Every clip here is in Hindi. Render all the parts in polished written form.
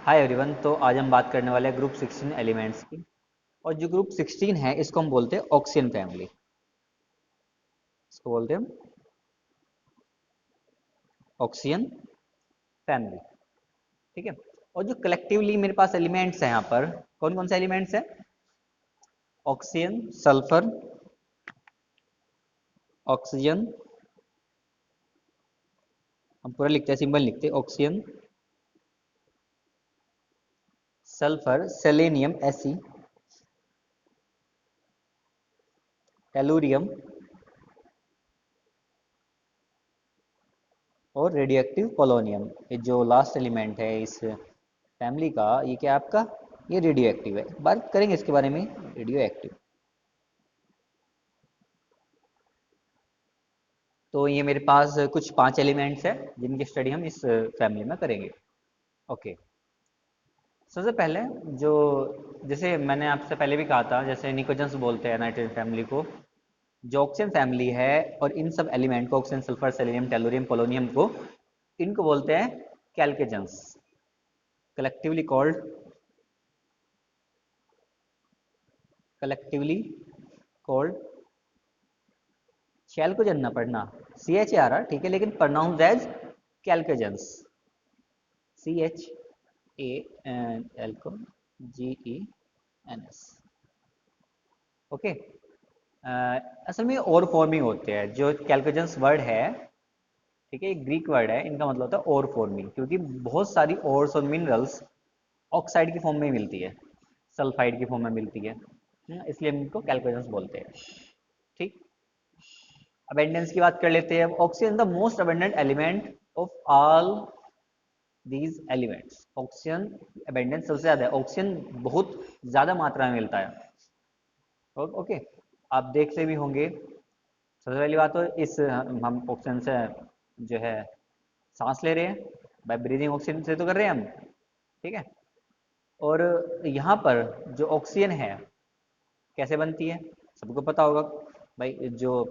Hi everyone. तो आज हम बात करने वाले हैं ग्रुप 16 एलिमेंट्स की। और जो ग्रुप 16 है इसको हम बोलते हैं ऑक्सियन फैमिली। इसको बोलते हैं हम ऑक्सियन फैमिली। ठीक है। और जो कलेक्टिवली मेरे पास एलिमेंट्स हैं यहाँ पर, कौन कौन से एलिमेंट्स हैं? ऑक्सीजन, सल्फर, ऑक्सीजन, हम पूरा लिखते हैं, सिंबल लिखते हैं, oxygen, sulphur, selenium Fe, tellurium और रेडियोएक्टिव पोलोनियम। ये जो लास्ट एलिमेंट है इस फैमिली का, ये क्या है आपका? ये रेडियो एक्टिव है। बात करेंगे इसके बारे में, रेडियो एक्टिव। तो ये मेरे पास कुछ 5 एलिमेंट्स हैं जिनकी स्टडी हम इस फैमिली में करेंगे। ओके। सबसे पहले जो, जैसे मैंने आपसे पहले भी कहा था, जैसे निकोजन्स बोलते हैं नाइट्रोजन फैमिली को, जो ऑक्सीजन फैमिली है, और इन सब एलिमेंट को, oxygen, sulphur, selenium, tellurium, polonium को, इनको बोलते हैं कैल्केजेंस, कलेक्टिवली कॉल्ड, कलेक्टिवली कॉल्ड, शैल को जानना पढ़ना, CHAR, ठीक है, लेकिन प्रोनाउंस एज कैल्केजेंस, CHAL को GENS। ओके। असल में और फॉर्मिंग होते हैं जो कैल्केजेंस वर्ड है, ठीक है, ग्रीक वर्ड है, इनका मतलब होता है और फॉर्मिंग, क्योंकि बहुत सारी ओर्स और मिनरल्स ऑक्साइड की फॉर्म में मिलती है, सल्फाइड की फॉर्म में मिलती है, इसलिए हम इनको कैल्केजेंस बोलते हैं। ठीक। अबेंडेंस की बात कर लेते हैं। Oxygen the most abundant element of all these elements. Oxygen abundance सबसे ज्यादा है, ऑक्सीजन बहुत ज्यादा मात्रा में मिलता है। ओके। आप देखते भी होंगे, सबसे पहली बात तो इस हम ऑक्सीजन से जो है सांस ले रहे हैं, बाय ब्रीदिंग ऑक्सीजन से तो कर रहे हैं हम, ठीक है। और यहाँ पर जो ऑक्सीजन है कैसे बनती है, सबको पता होगा भाई। जो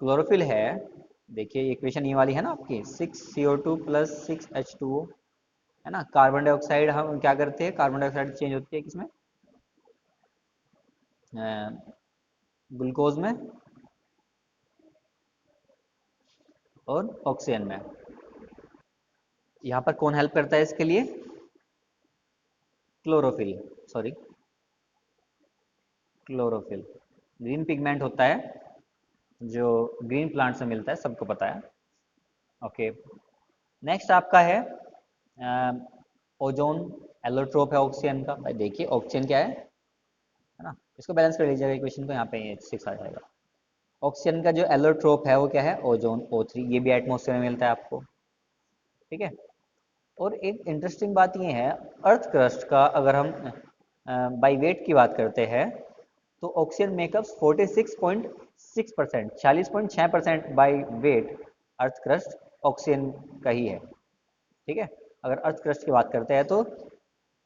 क्लोरोफिल है, देखिए इक्वेशन ये वाली है ना आपकी, 6CO2 प्लस 6H2O, है ना। कार्बन डाइऑक्साइड हम क्या करते हैं, कार्बन डाइऑक्साइड चेंज होती है किसमें? ग्लूकोज में और ऑक्सीजन में। यहाँ पर कौन हेल्प करता है इसके लिए? Chlorophyll, sorry, chlorophyll green pigment होता है जो ग्रीन प्लांट से मिलता है, सबको पता है। ओके। नेक्स्ट आपका है ओजोन, एलोट्रोप है ऑक्सीजन का। भाई देखिए ऑक्सीजन क्या है ना, इसको बैलेंस कर लीजिएगा इक्वेशन को, यहाँ पे 6 आ जाएगा। ऑक्सीजन का जो एलोट्रोप है वो क्या है? ओजोन, O3, ये भी एटमोसफेयर में मिलता है आपको, ठीक है। और एक इंटरेस्टिंग बात ये है, अर्थ क्रस्ट का अगर हम बाई वेट की बात करते हैं, तो oxygen makeup 46.6%, 46.6% by wait earth crust oxygen का ही है, ठीक है। अगर अर्थ क्रस्ट की बात करते हैं तो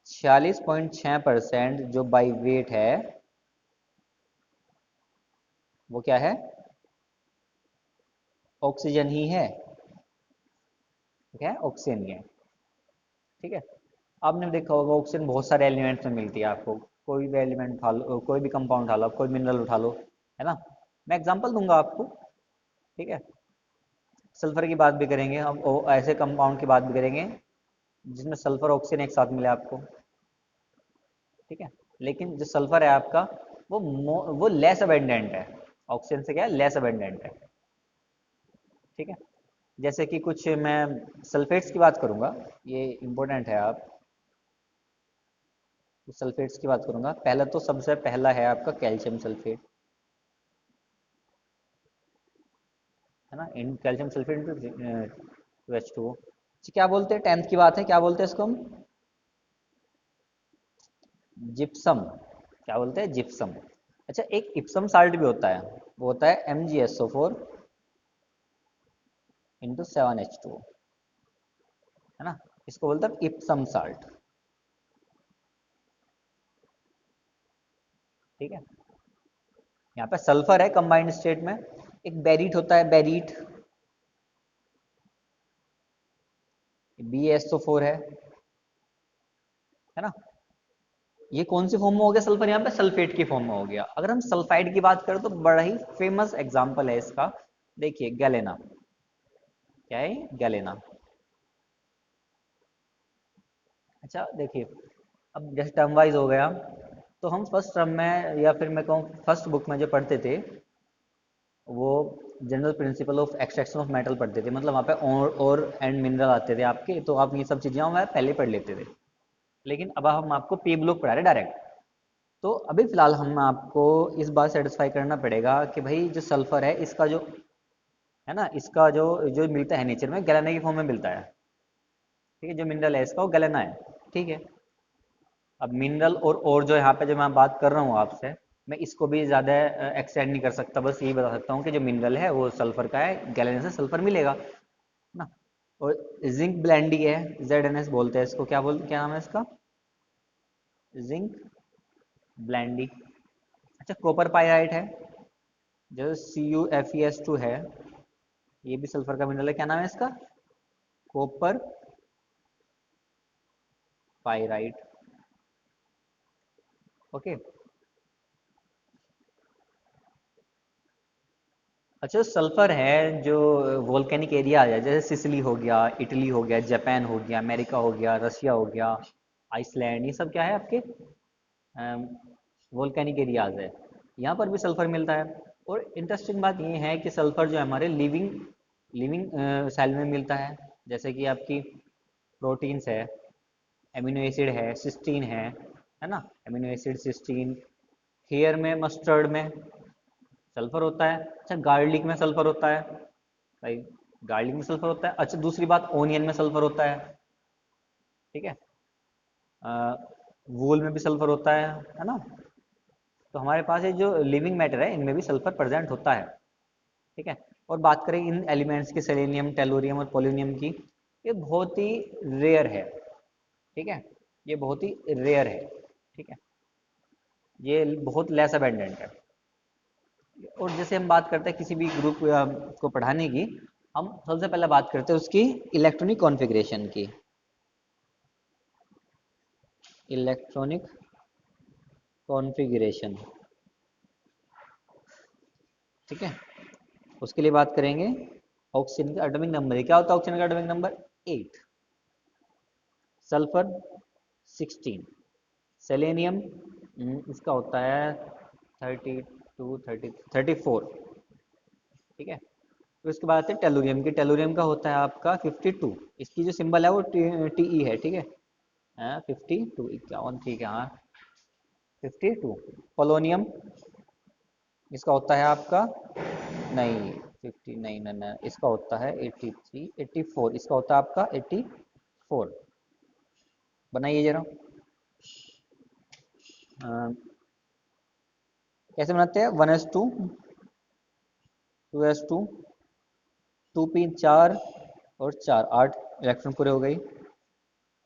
46.6% जो बाई वेट है वो क्या है? ऑक्सीजन ही है, क्या है? ऑक्सीजन ही है, ठीक है। आपने देखा होगा ऑक्सीजन बहुत सारे एलिमेंट्स में मिलती है आपको, कोई भी एलिमेंट उठा लो, कोई भी कंपाउंड उठा लो, कोई मिनरल उठा लो, है ना। मैं एग्जांपल दूंगा आपको, ठीक है। सल्फर की बात भी करेंगे हम, ऐसे कंपाउंड की बात भी करेंगे जिसमें सल्फर ऑक्सीजन एक साथ मिले आपको, ठीक है। लेकिन जो सल्फर है आपका, वो लेस अबेंडेंट है, ऑक्सीजन से क्या है? लेस अबेंडेंट है, ठीक है। जैसे कि कुछ मैं सल्फेट्स की बात करूंगा, ये इंपॉर्टेंट है। आप सल्फेट्स की बात करूंगा, पहला तो सबसे पहला है आपका कैल्शियम सल्फेट, है ना। इन कैल्शियम सल्फेट टू H2O। क्या बोलते हैं, 10th की बात है, क्या बोलते हैं इसको हम? जिप्सम। क्या बोलते हैं? जिप्सम। अच्छा, एक इप्सम साल्ट भी होता है, वो होता है MgSO4 × 7H2O, है ना। इसको बोलते हैं इप्सम साल्ट, ठीक है। यहाँ पे सल्फर है कंबाइंड स्टेट में। एक बेरीट होता है, बेरीट, BaSO4 है, है ना। ये कौन सी फॉर्म में हो गया सल्फर, यहाँ पे सल्फेट की फॉर्म में हो गया। अगर हम सल्फाइड की बात करें तो बड़ा ही फेमस एग्जाम्पल है इसका, देखिए गैलेना। क्या है गैलेना। अच्छा देखिए, अब जैसे टर्म वाइज हो गया, तो हम फर्स्ट टर्म में या फिर मैं कहूँ फर्स्ट बुक में जो पढ़ते थे वो general principle of extraction of metal पढ़ते थे, मतलब वहाँ पे और एंड मिनरल आते थे आपके, तो आप ये सब चीज़ें वहाँ पहले पढ़ लेते थे। लेकिन अब हम आपको पी ब्लॉक पढ़ा रहे डायरेक्ट। तो अभी फिलहाल हम आपको इस बात सेटिस्फाई करना पड़ेगा कि भाई जो सल्फर है इसका जो है ना, इसका जो जो मिलता है नेचर में गैलेना की फॉर्म में मिलता है। ठीक है, जो मिनरल है इसका वो गैलेना है। ठीक है। अब मिनरल और जो यहाँ पे जो मैं बात कर रहा हूँ आपसे, मैं इसको भी ज़्यादा एक्सटेंड नहीं कर सकता, बस यही बता सकता हूँ कि जो मिनरल है वो सल्फर का है, गैलेना से सल्फर मिलेगा ना। और जिंक ब्लेंडी है, ZNS बोलते हैं इसको, क्या नाम है इसका, जिंक ब्लेंडी। अच्छा कॉपर पाइराइट है, जो CuFeS2 है, ये भी सल्फर का मिनरल है, क्या नाम है इसका, कॉपर पाइराइट। ओके। अच्छा सल्फर है जो वोल्केनिक एरिया आ जाए, जैसे सिसिली हो गया, इटली हो गया, जापान हो गया, अमेरिका हो गया, रशिया हो गया, आइसलैंड, ये सब क्या है आपके वोल्केनिक एरियाज है। यहाँ पर भी सल्फर मिलता है। और इंटरेस्टिंग बात ये है कि सल्फर जो है हमारे लिविंग लिविंग सेल में मिलता है, जैसे कि आपकी प्रोटीन्स है, एमिनो एसिड है, सिस्टीन है ना, एमिनो एसिड सिस्टीन। हेयर में, मस्टर्ड में सल्फर होता है। अच्छा गार्लिक में सल्फर होता है भाई, गार्लिक में सल्फर होता है। अच्छा दूसरी बात, ओनियन में सल्फर होता है। ठीक है। वूल में भी सल्फर होता है ना। तो हमारे पास ये जो लिविंग मैटर है इनमें भी सल्फर प्रेजेंट होता है। ठीक है। और बात करें इन एलिमेंट्स की, सेलेनियम, टेलोरियम और पोलोनियम की, ये बहुत ही रेयर है। ठीक है, ये बहुत ही रेयर है। ठीक है, ये बहुत लेस अबेंडेंट है। और जैसे हम बात करते हैं किसी भी ग्रुप को पढ़ाने की, हम सबसे पहले बात करते हैं उसकी इलेक्ट्रॉनिक कॉन्फ़िगरेशन की। Electronic configuration. ठीक है, उसके लिए बात करेंगे ऑक्सीजन का एटॉमिक नंबर। क्या होता है ऑक्सीजन का एटॉमिक नंबर, 8। सल्फर 16। सेलेनियम इसका होता है 32, 34। ठीक है। फिर उसके बाद आते हैं टेलुरियम की। टेलुरियम का होता है आपका 52। इसकी जो सिंबल है वो TE है। ठीक है, हाँ 52, 51। ठीक है, हाँ 52। पोलोनियम इसका होता है आपका, नहीं 50 नहीं नहीं नहीं, इसका होता है 83, 84। इसका होता है आपका 84। बनाइए जरा। कैसे बनाते हैं, 1s2, 2s2, 2p 4 और 4 8 इलेक्ट्रॉन पूरे हो गई।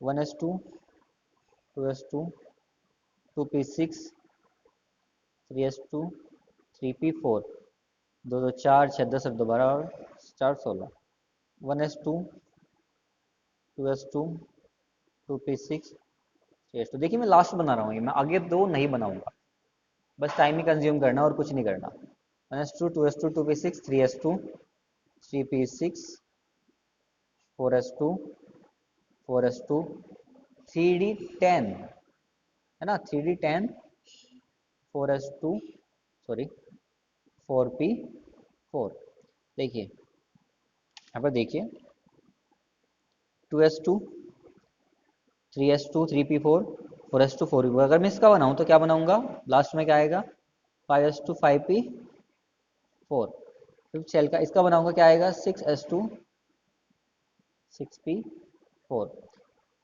1s2, 2s2, 2p6, 3s2, 3p4, 2 2 4 6 10 और 12 और 4 16। 1s2, 2s2, 2p6, 3s2। देखिए मैं लास्ट बना रहा हूँ, ये मैं आगे दो नहीं बनाऊंगा, बस टाइम ही कंज्यूम करना और कुछ नहीं करना। 1s2, 2s2, 2p6, 3s2, 3p6, 4s2, 4s2, 3d10 है ना, 3d10, 4s2, सॉरी 4p4। देखिए यहाँ पर देखिए, 2s2, 3s2, 3p4, 4s2, 4p4। अगर मैं इसका बनाऊँ तो क्या बनाऊंगा, लास्ट में क्या आएगा, 5s2, 5p4। फिफ्थ सेल का इसका बनाऊंगा क्या आएगा, 6s2, 6p4।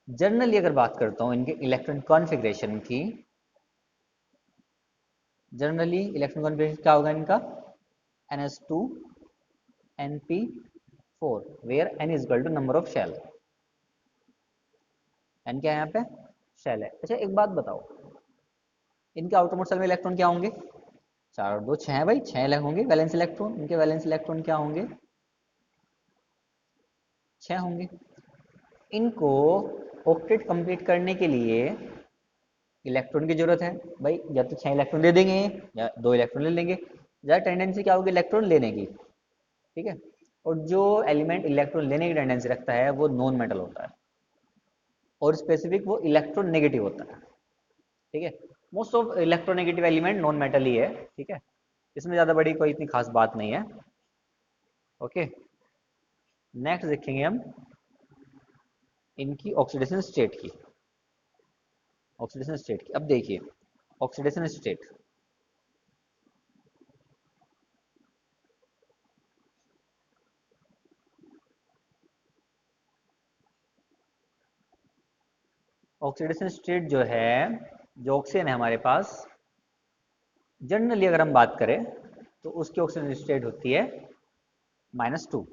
जनरली अगर बात करता हूँ इनके इलेक्ट्रॉन कॉन्फ़िगरेशन की, जनरली इलेक्ट्रॉन कॉन्फ़िगरेशन क्या होगा इनका, ns2, np4, where n is equal to number of shell. n क्या है यहाँ पे, शेल है। अच्छा एक बात बताओ, इनके आउटर मोस्ट शेल में इलेक्ट्रॉन क्या होंगे, 4 और 2 6 है भाई, 6 होंगे वैलेंस इलेक्ट्रॉन। इनके वैलेंस इलेक्ट्रॉन क्या होंगे, 6 होंगे। इनको ऑक्टेट कंप्लीट करने के लिए इलेक्ट्रॉन की जरूरत है भाई, या तो 6 इलेक्ट्रॉन दे देंगे या 2 इलेक्ट्रॉन ले लेंगे, ज़्यादा टेंडेंसी क्या होगी इलेक्ट्रॉन लेने की, ठीक है। और जो एलिमेंट इलेक्ट्रॉन लेने की टेंडेंसी रखता है वो नॉन मेटल होता है, और स्पेसिफिक वो इलेक्ट्रॉन नेगेटिव होता है, ठीक है। Most of electronegative element non metal ही है, ठीक है। इसमें ज़्यादा बड़ी कोई इतनी खास बात नहीं है। ओके, नेक्स्ट देखेंगे हम इनकी ऑक्सीडेशन स्टेट की। ऑक्सीडेशन स्टेट की अब देखिए, ऑक्सीडेशन स्टेट ऑक्सीडेशन स्टेट जो है, जो ऑक्सीजन है हमारे पास, जनरली अगर हम बात करें तो उसकी ऑक्सीजन स्टेट होती है -2।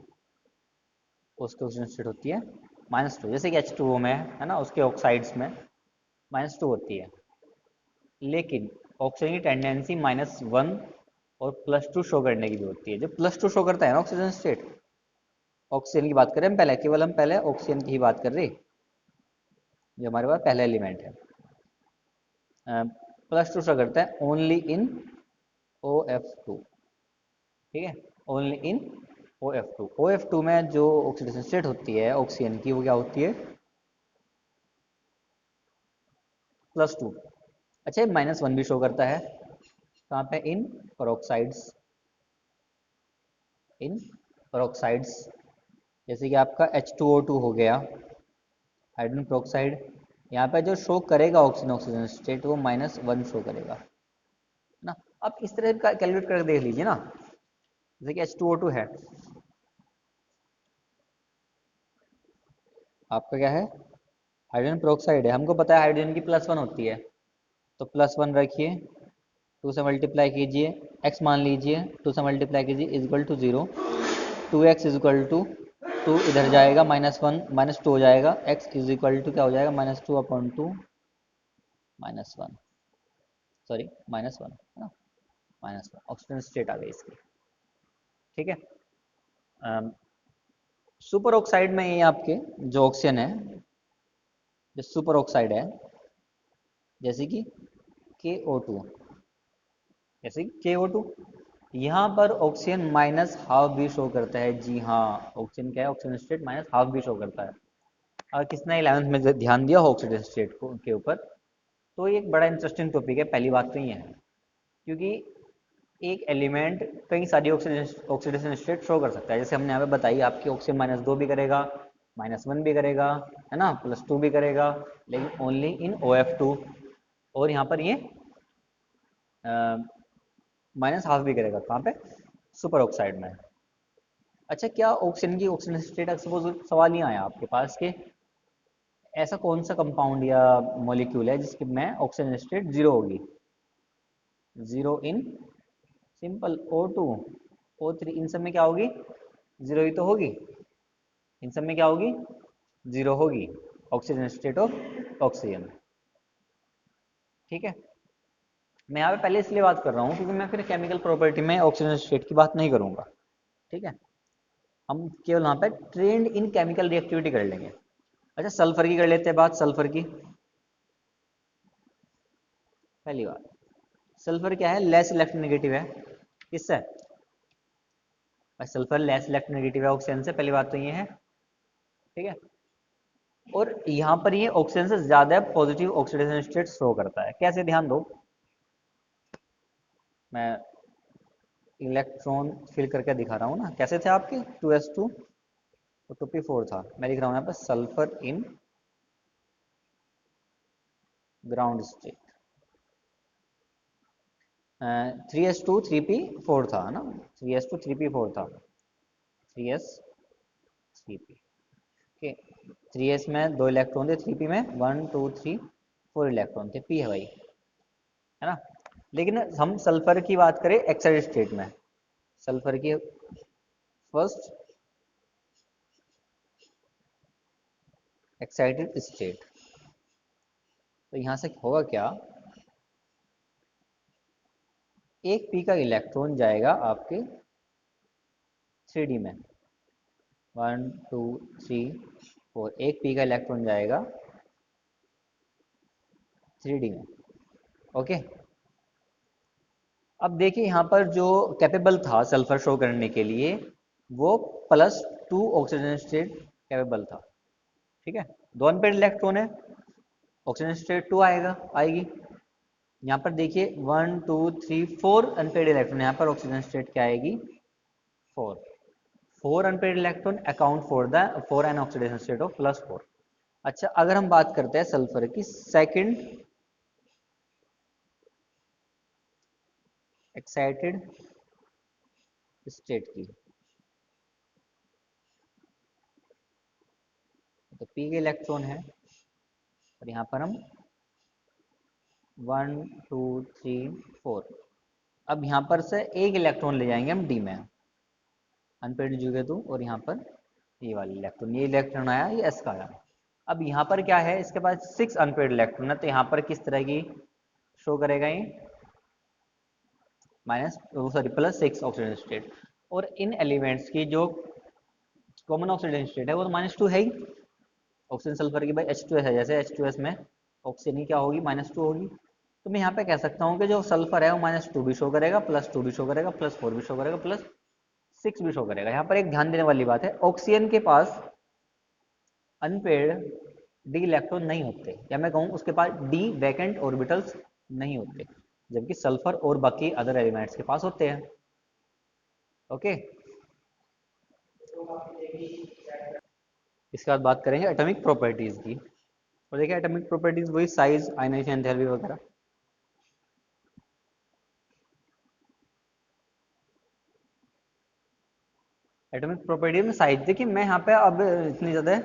उसकी ऑक्सीजन स्टेट होती है -2, जैसे कि H2O में है ना, उसके ऑक्साइड्स में -2 होती है। लेकिन ऑक्सीजन की टेंडेंसी -1 और +2 शो करने की भी होती है। जो +2 शो करता है ना ऑक्सीजन स्टेट, ऑक्सीजन की बात करें हम पहले, केवल हम पहले ऑक्सीजन की ही बात कर रहे, जो हमारे पास पहला एलिमेंट है। +2 शो करता है ओनली इन OF2, ठीक है, ओनली इन OF2। OF2 में जो ऑक्सीडेशन स्टेट होती है ऑक्सीजन की, वो क्या होती है +2। अच्छा, ये -1 भी शो करता है, कहाँ पे, इन पेरोक्साइड्स, इन पेरोक्साइड्स, जैसे कि आपका H2O2 हो गया, हाइड्रोजन पेरोक्साइड। यहाँ पे जो शो करेगा ऑक्सीजन ऑक्सीजन स्टेट वो -1 शो करेगा ना। आप इस तरह का कैलकुलेट करके देख लीजिए ना, जैसे कि H2O2 है, आपका क्या है, हाइड्रोजन पेरोक्साइड है, हमको पता है हाइड्रोजन की +1 होती है, तो +1 रखिए, 2 से मल्टीप्लाई कीजिए, x मान लीजिए, 2 से मल्टीप्लाई कीजिए is equal to 0, 2x is equal to 2 इधर जाएगा, -1 -2 हो जाएगा, x इज इक्वल टू क्या हो जाएगा, -2/2 -1, सॉरी -1 है ना, -1 ऑक्सीजन स्टेट आ गई इसकी, ठीक है। सुपर ऑक्साइड में ये आपके जो ऑक्सीजन है, जो सुपर ऑक्साइड है, जैसे कि KO2, जैसे कि KO2, यहाँ पर ऑक्सीजन -12 भी शो करता है। जी हाँ, ऑक्सीजन क्या है, ऑक्सीजन स्टेट -12 भी शो करता है। और किसने 11th में ध्यान दिया हो ऑक्सीजन स्टेट को के ऊपर, तो ये एक बड़ा इंटरेस्टिंग टॉपिक है। पहली बात तो ये है, क्योंकि एक एलिमेंट कई सारी ऑक्सीडेशन स्टेट शो कर सकता है, जैसे हमने यहाँ पे बताई आपकी, ऑक्सीजन -2 भी करेगा, -1 भी करेगा, है ना, +2 भी करेगा, लेकिन ओनली इन OF2। और यहाँ पर ये -12 भी करेगा, कहाँ पे, सुपर ऑक्साइड में। अच्छा, क्या ऑक्सीजन की ऑक्सीजन स्टेट, सपोज सवाल ये आया आपके पास कि ऐसा कौन सा कंपाउंड या मॉलिक्यूल है जिसकी में ऑक्सीजन स्टेट 0 होगी, 0 इन सिंपल O2 O3, इन सब में क्या होगी, 0 ही तो होगी, इन सब में क्या होगी, 0 होगी, ऑक्सीजन स्टेट ऑफ ऑक्सीजन, ठीक है। मैं यहाँ पे पहले इसलिए बात कर रहा हूँ क्योंकि मैं फिर केमिकल प्रॉपर्टी में ऑक्सीजन स्टेट की बात नहीं करूँगा, ठीक है। हम केवल वहाँ पे ट्रेंड इन केमिकल रिएक्टिविटी कर लेंगे। अच्छा, सल्फर की कर लेते हैं बात, सल्फर की। पहली बात, सल्फर क्या है, लेस इलेक्ट्रोनेगेटिव है, किससे, सल्फर लेस इलेक्ट्रोनेगेटिव है ऑक्सीजन से, पहली बात तो ये है, ठीक है। और यहाँ पर ये ऑक्सीजन से ज्यादा पॉजिटिव ऑक्सीडेशन स्टेट शो करता है। कैसे, ध्यान दो, मैं इलेक्ट्रॉन फिल करके दिखा रहा हूँ ना, कैसे थे आपके 2s2 और 2p4 था, मैं लिख रहा हूँ यहाँ पर sulphur in ground state, 3s2 3p4 था ना, 3s2 3p4 था, 3s 3p, ओके। 3s में 2 इलेक्ट्रॉन थे, 3p में 1 2 3 4 इलेक्ट्रॉन थे, p है भाई, है ना। लेकिन हम सल्फर की बात करें एक्साइड स्टेट में, सल्फर की फर्स्ट एक्साइटेड स्टेट, तो यहां से होगा क्या, एक p का इलेक्ट्रॉन जाएगा आपके 3d में, 1 2 3 4, एक p का इलेक्ट्रॉन जाएगा 3d में, ओके। अब देखिए यहाँ पर जो कैपेबल था सल्फर शो करने के लिए वो +2 ऑक्सीजन स्टेट कैपेबल था। ठीक है, 2 अनपेड इलेक्ट्रॉन है, ऑक्सीजन स्टेट 2 आएगा आएगी। यहाँ पर देखिए 1 2 3 4 अनपेड इलेक्ट्रॉन, यहाँ पर ऑक्सीजन स्टेट क्या आएगी 4। 4 unpaired electron account for an oxidation state of +4। अच्छा, अगर हम बात करते हैं सल्फर की सेकंड एक्साइटेड स्टेट की, तो पी के इलेक्ट्रॉन है और यहाँ पर हम 1 2 3 4, अब यहाँ पर से एक इलेक्ट्रॉन ले जाएंगे हम डी में, अनपेड जगह दो, और यहाँ पर ये वाला इलेक्ट्रॉन, ये इलेक्ट्रॉन आया, ये एस का आया। अब यहाँ पर क्या है, इसके पास 6 अनपेड इलेक्ट्रॉन है, तो यहाँ पर किस तरह की शो करेगा ये +6 ऑक्सीजन स्टेट। और इन एलिमेंट्स की जो कॉमन ऑक्सीडेशन स्टेट है वो तो -2 है ही। ऑक्सीजन सल्फर की भाई H2S है, जैसे H2S में ऑक्सीजन की क्या होगी -2 होगी, तो मैं यहाँ पे कह सकता हूँ कि जो सल्फर है वो -2 भी शो करेगा, +2 भी शो करेगा, +4 भी शो करेगा, +6 भी शो करेगा। यहाँ पर एक ध्यान देने वाली बात है, ऑक्सीजन के पास अनपेड डी इलेक्ट्रॉन नहीं होते, या मैं कहूँ उसके पास डी वैकेंट ऑर्बिटल्स नहीं होते, जबकि सल्फर और बाकी अदर एलिमेंट्स के पास होते हैं। ओके, इसके बाद बात करेंगे एटॉमिक प्रॉपर्टीज की। और देखिए एटॉमिक प्रॉपर्टीज वही साइज, आयनाइजेशन, एंथैल्पी वगैरह। एटॉमिक प्रॉपर्टी में साइज, देखिए मैं यहाँ पे अब इतनी ज़्यादा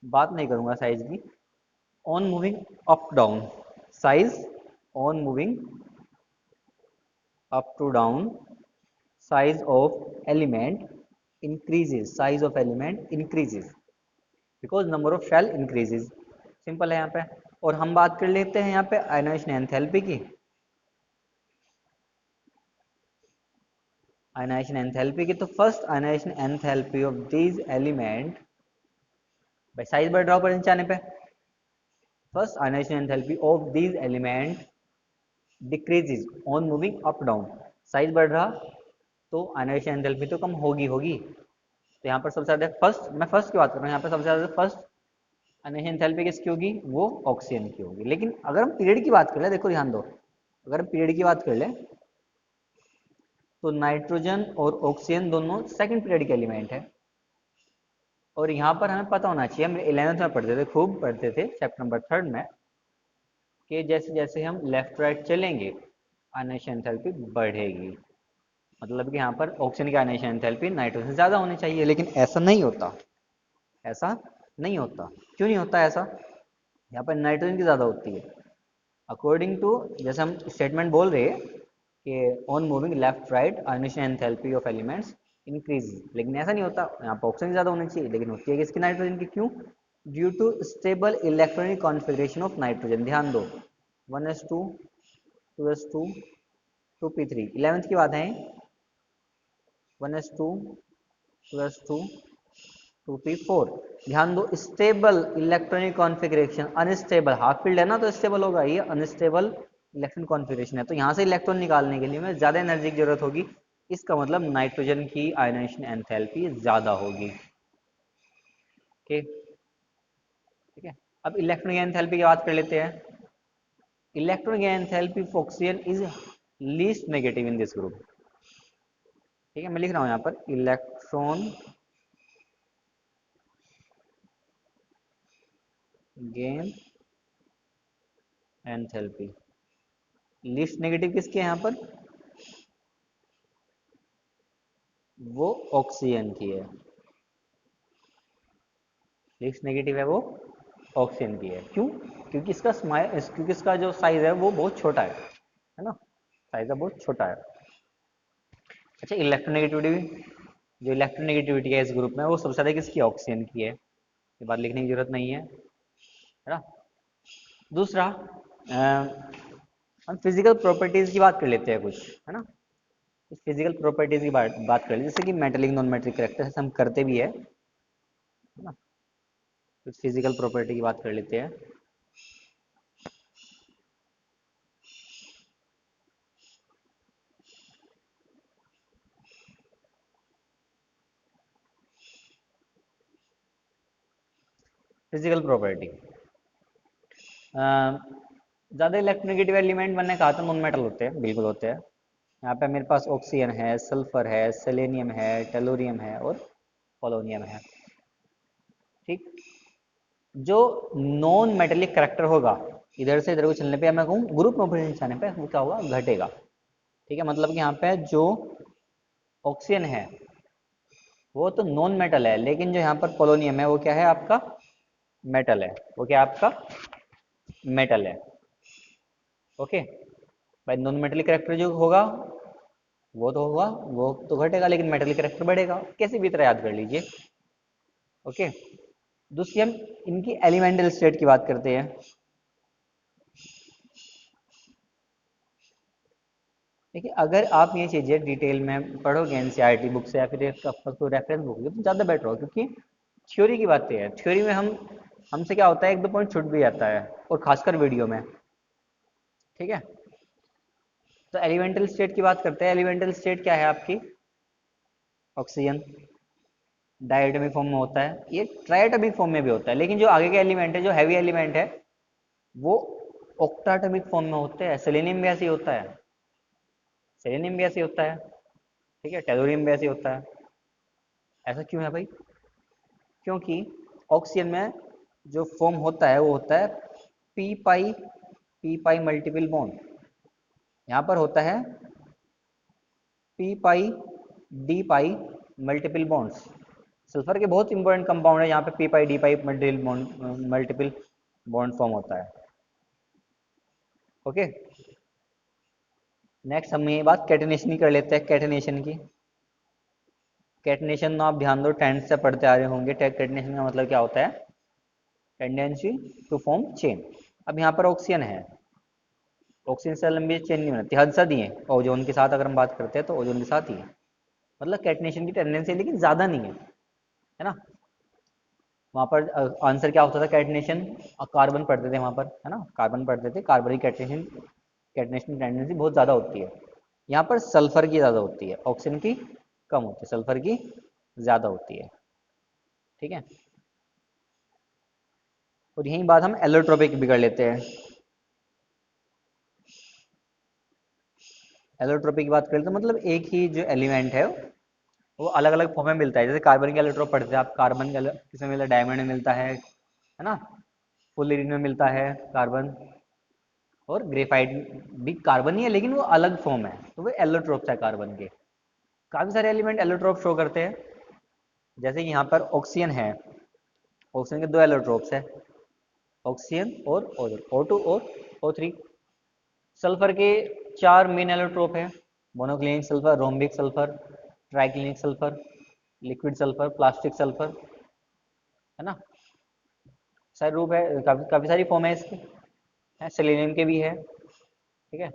बात नहीं करूँगा साइज की। On moving up down size, on moving up to down size of element increases, size of element increases because number of shell increases। Simple है यहाँ पे। और हम बात कर लेते हैं यहाँ पे आयनाइजेशन एंथैल्पी की। आयनाइजेशन एंथैल्पी की, तो first ionisation enthalpy of these element, भाई साइज बढ़ रहा ऊपर नीचे आने पे, first ionisation enthalpy of these element decreases on moving up down. Size बढ़ रहा तो आयनाइजेशन एंथैल्पी तो कम होगी होगी। तो यहाँ पर सबसे ज्यादा फर्स्ट, मैं फर्स्ट की बात कर रहा हूँ, यहाँ पर सबसे ज्यादा फर्स्ट आयनाइजेशन एंथैल्पी किसकी होगी, वो ऑक्सीजन की होगी। लेकिन अगर हम पीरियड की बात कर ले, देखो ध्यान दो, अगर हम पीरियड की बात कर ले तो नाइट्रोजन और ऑक्सीजन दोनों सेकंड पीरियड के एलिमेंट है। और यहाँ पर हमें पता होना चाहिए, हम 11th में पढ़ते थे, खूब पढ़ते थे चैप्टर नंबर 3 में, कि जैसे जैसे हम लेफ्ट राइट चलेंगे आयनाइजेशन एंथैल्पी बढ़ेगी। मतलब कि यहाँ पर ऑक्सीजन की आयनाइजेशन एंथैल्पी नाइट्रोजन से ज़्यादा होनी चाहिए, लेकिन ऐसा नहीं होता। ऐसा नहीं होता, क्यों नहीं होता ऐसा, यहाँ पर नाइट्रोजन की ज़्यादा होती है अकॉर्डिंग टू, जैसे हम स्टेटमेंट बोल रहे हैं कि on moving left right ionisation enthalpy of elements increase, लेकिन ऐसा नहीं होता, यहाँ पर ऑक्सीजन ज़्यादा होनी चाहिए, लेकिन होती है किसकी, नाइट्रोजन की। क्यों, due to stable electronic configuration of nitrogen. ध्यान दो, 1s2 2s2 2p3, 11th की बात है, 1s2 2s2 2p4। ध्यान दो, stable electronic configuration, unstable half field है ना, तो स्टेबल होगा, ये अनस्टेबल इलेक्ट्रॉन कॉन्फ़िगरेशन है, तो यहाँ से इलेक्ट्रॉन निकालने के लिए हमें ज़्यादा एनर्जी की जरूरत होगी। इसका मतलब नाइट्रोजन की आयनाइजेशन एंथैल्पी ज़्यादा होगी। ओके, ठीक है। अब इलेक्ट्रॉनिक एंथैल्पी की बात कर लेते हैं। Electronic enthalpy of oxygen is least negative in this group. ठीक है, मैं लिख रहा हूँ यहाँ पर electron gain enthalpy, least negative किसके यहाँ पर, वो ऑक्सीजन की है। लीस्ट नेगेटिव है वो ऑक्सीजन की है। क्यों, क्योंकि क्योंकि इसका जो साइज है वो बहुत छोटा है ना, साइज है बहुत छोटा है। अच्छा, इलेक्ट्रोनेगेटिविटी, जो इलेक्ट्रोनेगेटिविटी है इस ग्रुप में वो सबसे ज्यादा किसकी, ऑक्सीजन की है, ये बात लिखने की जरूरत नहीं है ना। दूसरा, हम फिजिकल प्रॉपर्टीज की बात कर लेते हैं कुछ, है ना। कुछ फिजिकल प्रॉपर्टीज की बात कर लेते हैं, जैसे कि मेटेलिक नॉन मेटेलिक करेक्टर हम करते भी है ना। कुछ फिजिकल प्रॉपर्टी की बात कर लेते हैं। फिजिकल प्रॉपर्टी, ज़्यादा इलेक्ट्रोनेगेटिव एलिमेंट मैंने कहा था नॉन मेटल होते हैं, बिल्कुल होते हैं। यहाँ पे मेरे पास ऑक्सीजन है, सल्फर है, सेलेनियम है, टेलोरियम है और पोलोनियम है। ठीक, जो नॉन मेटेलिक करेक्टर होगा इधर से इधर को चलने पे, मैं कहूँ ग्रुप में जाने पे, वो क्या होगा, घटेगा। ठीक है, मतलब कि यहाँ पे जो ऑक्सीजन है वो तो नॉन मेटल है, लेकिन जो यहाँ पर पोलोनियम है वो क्या है आपका, मेटल है। वो क्या है आपका, मेटल है। ओके भाई, नॉन मेटेलिक करेक्टर जो होगा वो तो होगा, वो तो घटेगा, लेकिन मेटेलिक करेक्टर बढ़ेगा, कैसी भी तरह याद कर लीजिए। ओके, दूसरी हम इनकी एलिमेंटल स्टेट की बात करते हैं। देखिए, अगर आप ये चीज़ें डिटेल में पढ़ोगे एनसीईआरटी बुक से या फिर आपको रेफरेंस बुक से, तो ज़्यादा बेटर होगा, क्योंकि थ्योरी की बातें हैं। थ्योरी में हमसे क्या होता है, एक दो पॉइंट छूट भी जाता है, और खासकर वीडियो में। ठीक है, तो एलिमेंटल स्टेट की बात करते हैं। एलिमेंटल स्टेट क्या है आपकी, ऑक्सीजन डायटोमिक फॉर्म में होता है, ये ट्राइएटॉमिक फॉर्म में भी होता है, लेकिन जो आगे के एलिमेंट है, जो हैवी एलिमेंट है, वो ऑक्टाटॉमिक फॉर्म में होते हैं। सेलेनियम भी ऐसे ही होता है, सेलेनियम भी ऐसे ही होता है। ठीक है, टेलोरियम भी ऐसे ही होता है। ऐसा क्यों है भाई, क्योंकि ऑक्सीजन में जो फॉर्म होता है वो होता है पी पाई मल्टीपल बॉन्ड। यहाँ पर होता है पी पाई डी पाई मल्टीपल बॉन्ड्स। सल्फर के बहुत इंपॉर्टेंट कंपाउंड है, यहाँ पे पी पाई डी पाई मल्टीपल बॉन्ड फॉर्म होता है। ओके, नेक्स्ट हम ये बात कैटेनेशन की कर लेते हैं। कैटेनेशन की, कैटेनेशन आप ध्यान दो, 10th से पढ़ते आ रहे होंगे। कैटेनेशन का मतलब क्या होता है, टेंडेंसी टू फॉर्म चेन। अब यहाँ पर ऑक्सीजन है, ऑक्सीजन से लंबी चेन नहीं बनती, हद सा दिए ओजोन के साथ, अगर हम बात करते हैं तो ओजोन के साथ ही है, मतलब कैटेनेशन की टेंडेंसी है, लेकिन ज़्यादा नहीं है ना। वहाँ पर आंसर क्या होता था, कैटेनेशन कार्बन पढ़ते थे वहाँ पर, है ना, कार्बन पढ़ते थे, कार्बनिक कैटेनेशन, कैटेनेशन की टेंडेंसी बहुत ज़्यादा होती है। यहाँ पर सल्फर की ज़्यादा होती है, ऑक्सीजन की कम होती है, सल्फर की ज़्यादा होती है। ठीक है, और यही बात हम एलोट्रोपिक भी कर लेते हैं। एलोट्रोपिक की बात करें तो मतलब एक ही जो एलिमेंट है वो अलग अलग फॉर्म में मिलता है। जैसे कार्बन के एलोट्रोप पढ़ते हैं आप, कार्बन का किसमें मिलता है, डायमंड में मिलता है ना, फुलरिन में मिलता है कार्बन, और ग्रेफाइट भी कार्बन ही है, लेकिन वो अलग फॉर्म है, तो वो एलोट्रोप्स है कार्बन के। काफ़ी सारे एलिमेंट एलोट्रोप शो करते हैं, जैसे कि यहाँ पर ऑक्सीजन है, ऑक्सीजन के दो एलोट्रोप्स है, ऑक्सीजन और ओजोन, O2 और O3। सल्फर के चार मेन एलोट्रोप है, monoclinic sulphur, rhombic sulphur, triclinic sulphur, liquid sulphur, plastic sulphur, है ना, सारे रूप है, काफ़ी काफ़ी सारी फॉर्म है इसके, है, सेलेनियम के भी है। ठीक है,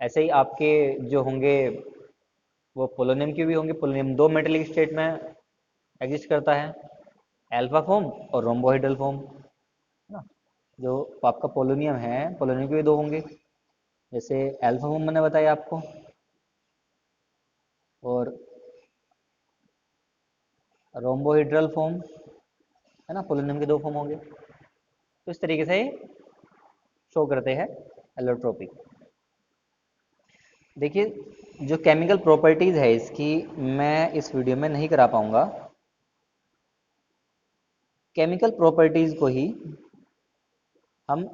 ऐसे ही आपके जो होंगे वो पोलोनियम के भी होंगे। पोलोनियम दो मेटेलिक स्टेट में एग्जिस्ट करता है, एल्फा फॉर्म और रोम्बोहेड्रल फॉर्म, है ना। जो आपका पोलोनियम है, पोलोनियम के भी दो होंगे, जैसे एल्फा फॉर्म मैंने बताया आपको, और रोम्बोहेड्रल फॉर्म, है ना, पोलोनियम के दो फॉर्म होंगे। तो इस तरीके से शो करते हैं एलोट्रोपिक। देखिए, जो केमिकल प्रॉपर्टीज़ है इसकी, मैं इस वीडियो में नहीं करा पाऊंगा। केमिकल प्रॉपर्टीज़ को ही हम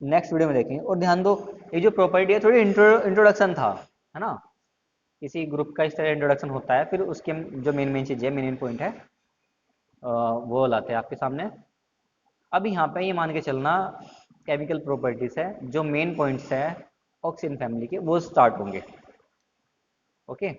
नेक्स्ट वीडियो में देखेंगे। और ध्यान दो, ये जो प्रॉपर्टी है थोड़ी इंट्रोडक्शन था, है ना, किसी ग्रुप का इस तरह इंट्रोडक्शन होता है, फिर उसके जो मेन मेन चीज़ है, मेन मेन पॉइंट है, वो लाते हैं आपके सामने। अब यहाँ पे ये मान के चलना, केमिकल प्रॉपर्टीज़ है, जो मेन पॉइंट्स है ऑक्सीजन फैमिली के, वो स्टार्ट होंगे। ओके।